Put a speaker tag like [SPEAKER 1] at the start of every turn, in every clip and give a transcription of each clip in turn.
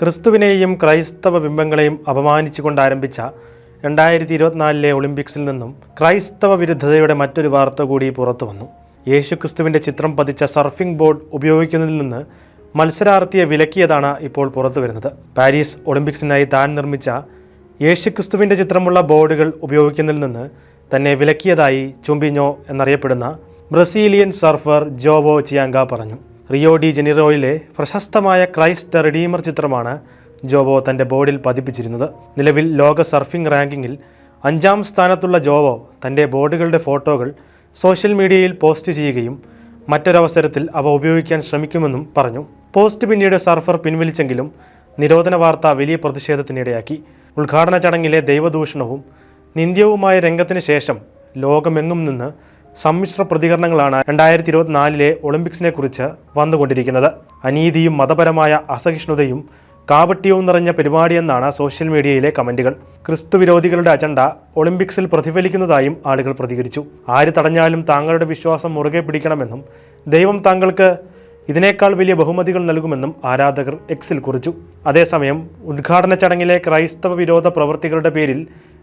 [SPEAKER 1] ക്രിസ്തുവിനെയും ക്രൈസ്തവ ബിംബങ്ങളെയും അപമാനിച്ചുകൊണ്ട് ആരംഭിച്ച 2024 ഒളിമ്പിക്സിൽ നിന്നും ക്രൈസ്തവ വിരുദ്ധതയുടെ മറ്റൊരു വാർത്ത കൂടി പുറത്തു വന്നു. യേശുക്രിസ്തുവിൻ്റെ ചിത്രം പതിച്ച സർഫിംഗ് ബോർഡ് ഉപയോഗിക്കുന്നതിൽ നിന്ന് മത്സരാർത്ഥിയെ വിലക്കിയതാണ് ഇപ്പോൾ പുറത്തു വരുന്നത്. പാരീസ് ഒളിമ്പിക്സിനായി താൻ നിർമ്മിച്ച യേശുക്രിസ്തുവിൻ്റെ ചിത്രമുള്ള ബോർഡുകൾ ഉപയോഗിക്കുന്നതിൽ നിന്ന് തന്നെ വിലക്കിയതായി ചുംബിഞ്ഞോ എന്നറിയപ്പെടുന്ന ബ്രസീലിയൻ സർഫർ ജോവോ ചിയാങ്ക പറഞ്ഞു. റിയോ ഡി ജനീറോയിലെ പ്രശസ്തമായ ക്രൈസ്റ്റ് ദ റിഡീമർ ചിത്രമാണ് ജോവോ തൻ്റെ ബോർഡിൽ പതിപ്പിച്ചിരുന്നത്. നിലവിൽ ലോക സർഫിംഗ് റാങ്കിങ്ങിൽ 5ാം സ്ഥാനത്തുള്ള ജോവോ തൻ്റെ ബോർഡുകളുടെ ഫോട്ടോകൾ സോഷ്യൽ മീഡിയയിൽ പോസ്റ്റ് ചെയ്യുകയും മറ്റൊരവസരത്തിൽ അവ ഉപയോഗിക്കാൻ ശ്രമിക്കുമെന്നും പറഞ്ഞു. പോസ്റ്റ് പിന്നീട് സർഫർ പിൻവലിച്ചെങ്കിലും നിരോധന വാർത്ത വലിയ പ്രതിഷേധത്തിനിടയാക്കി. ഉദ്ഘാടന ചടങ്ങിലെ ദൈവദൂഷണവും നിന്ദ്യവുമായ രംഗത്തിന് ശേഷം ലോകമെങ്ങും നിന്ന് സമ്മിശ്ര പ്രതികരണങ്ങളാണ് 2024 ഒളിമ്പിക്സിനെ കുറിച്ച് വന്നുകൊണ്ടിരിക്കുന്നത്. അനീതിയും മതപരമായ അസഹിഷ്ണുതയും കാപട്യവും നിറഞ്ഞ പരിപാടിയെന്നാണ് സോഷ്യൽ മീഡിയയിലെ കമൻറ്റുകൾ. ക്രിസ്തുവിരോധികളുടെ അജണ്ട ഒളിമ്പിക്സിൽ പ്രതിഫലിക്കുന്നതായും ആളുകൾ പ്രതികരിച്ചു. ആര് തടഞ്ഞാലും താങ്കളുടെ വിശ്വാസം മുറുകെ പിടിക്കണമെന്നും ദൈവം താങ്കൾക്ക് ഇതിനേക്കാൾ വലിയ ബഹുമതികൾ നൽകുമെന്നും ആരാധകർ എക്സിൽ കുറിച്ചു. അതേസമയം ഉദ്ഘാടന ചടങ്ങിലെ ക്രൈസ്തവ വിരോധ പ്രവൃത്തികളുടെ പേരിൽ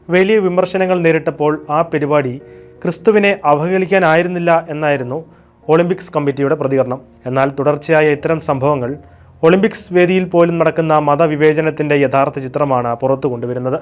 [SPEAKER 1] വലിയ വിമർശനങ്ങൾ നേരിട്ടപ്പോൾ ആ പരിപാടി ക്രിസ്തുവിനെ അവഹേളിക്കാനായിരുന്നില്ല എന്നായിരുന്നു ഒളിമ്പിക്സ് കമ്മിറ്റിയുടെ പ്രതികരണം. എന്നാൽ തുടർച്ചയായ ഇത്തരം സംഭവങ്ങൾ ഒളിമ്പിക്സ് വേദിയിൽ പോലും നടക്കുന്ന മതവിവേചനത്തിൻ്റെ യഥാർത്ഥ ചിത്രമാണ് പുറത്തു കൊണ്ടുവരുന്നത്.